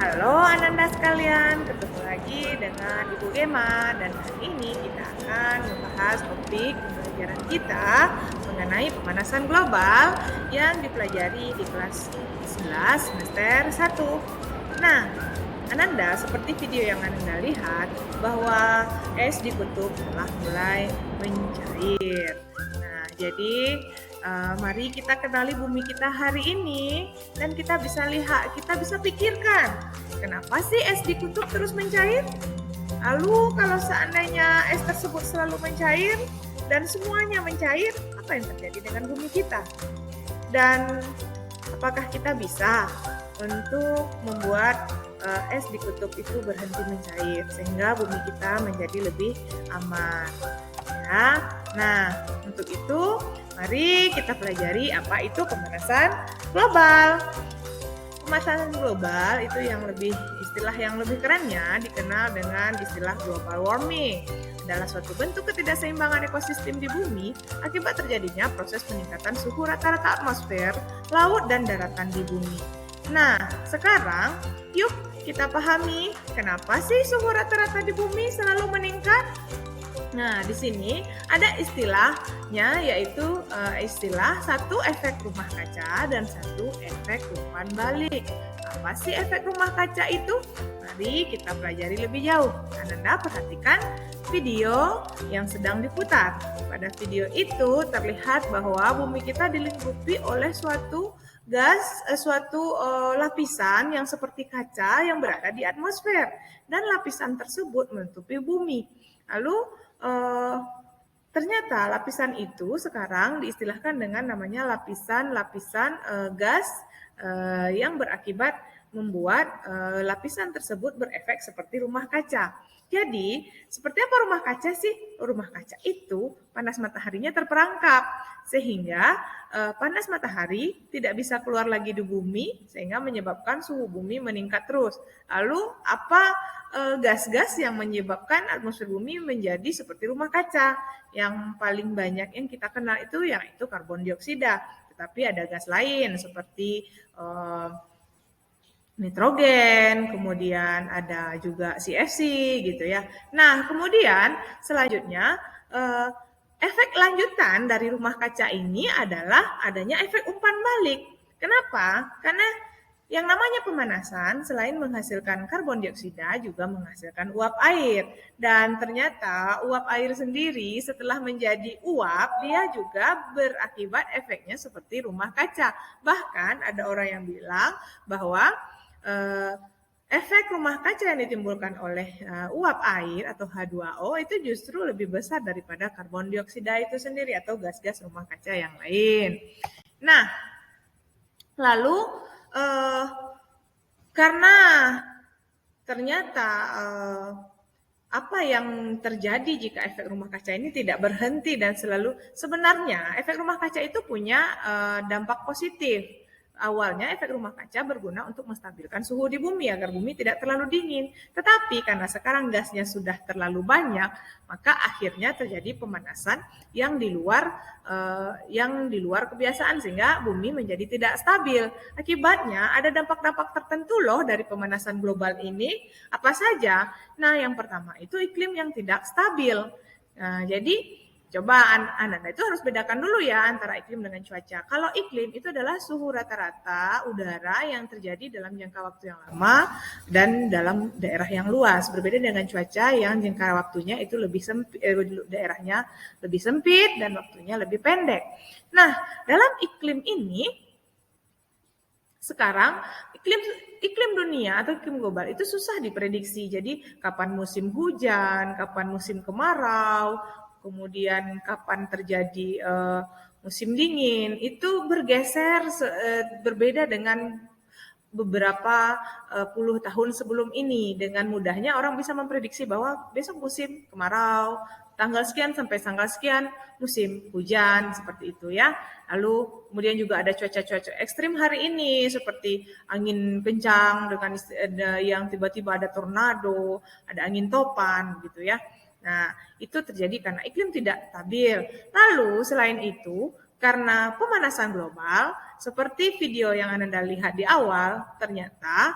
Halo Ananda sekalian, ketemu lagi dengan Ibu Gema dan hari ini kita akan membahas topik pembelajaran kita mengenai pemanasan global yang dipelajari di kelas 11 semester 1. Nah, Ananda, seperti video yang Ananda lihat bahwa es di kutub telah mulai mencair. Nah, jadi mari kita kenali bumi kita hari ini dan kita bisa lihat, kita bisa pikirkan, kenapa sih es di kutub terus mencair? Lalu kalau seandainya es tersebut selalu mencair dan semuanya mencair, apa yang terjadi dengan bumi kita? Dan apakah kita bisa untuk membuat es di kutub itu berhenti mencair sehingga bumi kita menjadi lebih aman? Ya. Nah, untuk itu mari kita pelajari apa itu pemanasan global. Pemanasan global itu istilah yang lebih kerennya dikenal dengan istilah global warming. Adalah suatu bentuk ketidakseimbangan ekosistem di bumi akibat terjadinya proses peningkatan suhu rata-rata atmosfer, laut, dan daratan di bumi. Nah, sekarang yuk kita pahami kenapa sih suhu rata-rata di bumi selalu meningkat. Nah, di sini ada istilahnya, yaitu istilah satu efek rumah kaca dan satu efek umpan balik. Apa sih efek rumah kaca itu? Mari kita pelajari lebih jauh. Ananda perhatikan video yang sedang diputar. Pada video itu terlihat bahwa bumi kita dilingkupi oleh suatu lapisan yang seperti kaca yang berada di atmosfer, dan lapisan tersebut menutupi bumi. Lalu ternyata lapisan itu sekarang diistilahkan dengan namanya lapisan gas yang berakibat membuat lapisan tersebut berefek seperti rumah kaca. Jadi, seperti apa rumah kaca sih? Rumah kaca itu panas mataharinya terperangkap, sehingga panas matahari tidak bisa keluar lagi di bumi, sehingga menyebabkan suhu bumi meningkat terus. Lalu, apa gas-gas yang menyebabkan atmosfer bumi menjadi seperti rumah kaca? Yang paling banyak yang kita kenal itu yaitu karbon dioksida. Tetapi ada gas lain seperti nitrogen, kemudian ada juga CFC gitu ya. Nah, kemudian selanjutnya efek lanjutan dari rumah kaca ini adalah adanya efek umpan balik. Kenapa? Karena yang namanya pemanasan selain menghasilkan karbon dioksida juga menghasilkan uap air. Dan ternyata uap air sendiri setelah menjadi uap, dia juga berakibat efeknya seperti rumah kaca. Bahkan ada orang yang bilang bahwa efek rumah kaca yang ditimbulkan oleh uap air atau H2O itu justru lebih besar daripada karbon dioksida itu sendiri atau gas-gas rumah kaca yang lain. Nah, lalu karena ternyata apa yang terjadi jika efek rumah kaca ini tidak berhenti dan selalu, sebenarnya efek rumah kaca itu punya dampak positif. Awalnya efek rumah kaca berguna untuk menstabilkan suhu di bumi agar bumi tidak terlalu dingin. Tetapi karena sekarang gasnya sudah terlalu banyak, maka akhirnya terjadi pemanasan yang di luar kebiasaan sehingga bumi menjadi tidak stabil. Akibatnya ada dampak-dampak tertentu loh dari pemanasan global ini. Apa saja? Nah, yang pertama itu iklim yang tidak stabil. Nah, jadi coba Ananda itu harus bedakan dulu ya antara iklim dengan cuaca. Kalau iklim itu adalah suhu rata-rata udara yang terjadi dalam jangka waktu yang lama dan dalam daerah yang luas. Berbeda dengan cuaca yang jangka waktunya itu daerahnya lebih sempit dan waktunya lebih pendek. Nah, dalam iklim ini sekarang iklim dunia atau iklim global itu susah diprediksi. Jadi kapan musim hujan, kapan musim kemarau, kemudian kapan terjadi musim dingin, itu bergeser berbeda dengan beberapa puluh tahun sebelum ini. Dengan mudahnya orang bisa memprediksi bahwa besok musim kemarau, tanggal sekian sampai tanggal sekian musim hujan, seperti itu ya. Lalu kemudian juga ada cuaca-cuaca ekstrim hari ini seperti angin kencang dengan yang tiba-tiba ada tornado, ada angin topan gitu ya. Nah, itu terjadi karena iklim tidak stabil. Lalu selain itu, Karena pemanasan global, seperti video yang Anda lihat di awal, ternyata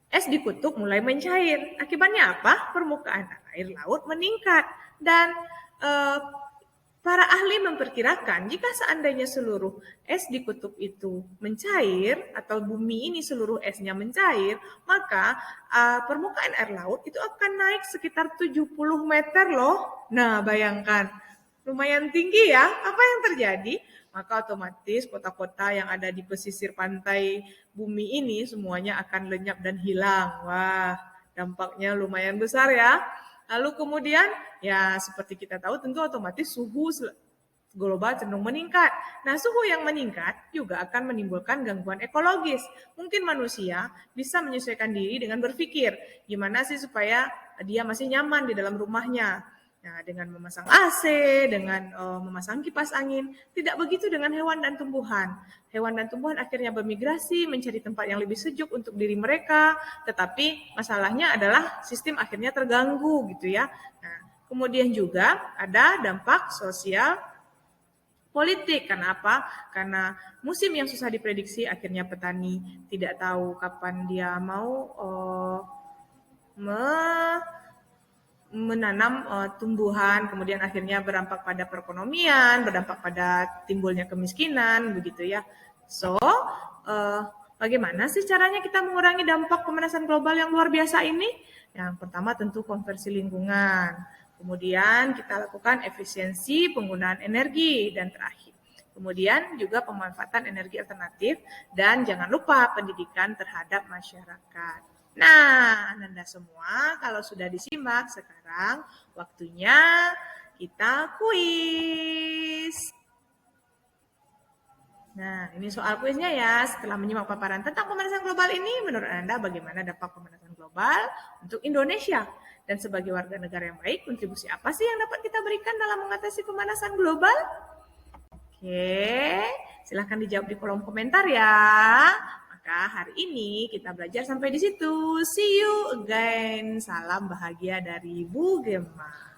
es di kutub mulai mencair. Akibatnya apa? Permukaan air laut meningkat. Dan para ahli memperkirakan jika seandainya seluruh es di kutub itu mencair atau bumi ini seluruh esnya mencair, maka permukaan air laut itu akan naik sekitar 70 meter loh. Nah, bayangkan. Lumayan tinggi ya. Apa yang terjadi? Maka otomatis kota-kota yang ada di pesisir pantai bumi ini semuanya akan lenyap dan hilang. Wah, dampaknya lumayan besar ya. Lalu kemudian, ya seperti kita tahu tentu otomatis suhu global cenderung meningkat. Nah, suhu yang meningkat juga akan menimbulkan gangguan ekologis. Mungkin manusia bisa menyesuaikan diri dengan berpikir, gimana sih supaya dia masih nyaman di dalam rumahnya. Nah, dengan memasang AC, dengan memasang kipas angin. Tidak begitu dengan hewan dan tumbuhan. Hewan dan tumbuhan akhirnya bermigrasi mencari tempat yang lebih sejuk untuk diri mereka, tetapi masalahnya adalah sistem akhirnya terganggu gitu ya. Nah, kemudian juga ada dampak sosial politik. Karena apa? Karena musim yang susah diprediksi, akhirnya petani tidak tahu kapan dia mau menanam tumbuhan, kemudian akhirnya berdampak pada perekonomian, berdampak pada timbulnya kemiskinan, begitu ya. So, bagaimana sih caranya kita mengurangi dampak pemanasan global yang luar biasa ini? Yang pertama tentu konversi lingkungan. Kemudian kita lakukan efisiensi penggunaan energi, dan terakhir kemudian juga pemanfaatan energi alternatif, dan jangan lupa pendidikan terhadap masyarakat. Nah, Anda semua kalau sudah disimak, sekarang waktunya kita kuis. Nah, ini soal kuisnya ya. Setelah menyimak paparan tentang pemanasan global ini, menurut Anda bagaimana dampak pemanasan global untuk Indonesia? Dan sebagai warga negara yang baik, kontribusi apa sih yang dapat kita berikan dalam mengatasi pemanasan global? Oke, silahkan dijawab di kolom komentar ya. Hari ini kita belajar sampai di situ. See you again. Salam bahagia dari Bu Gemma.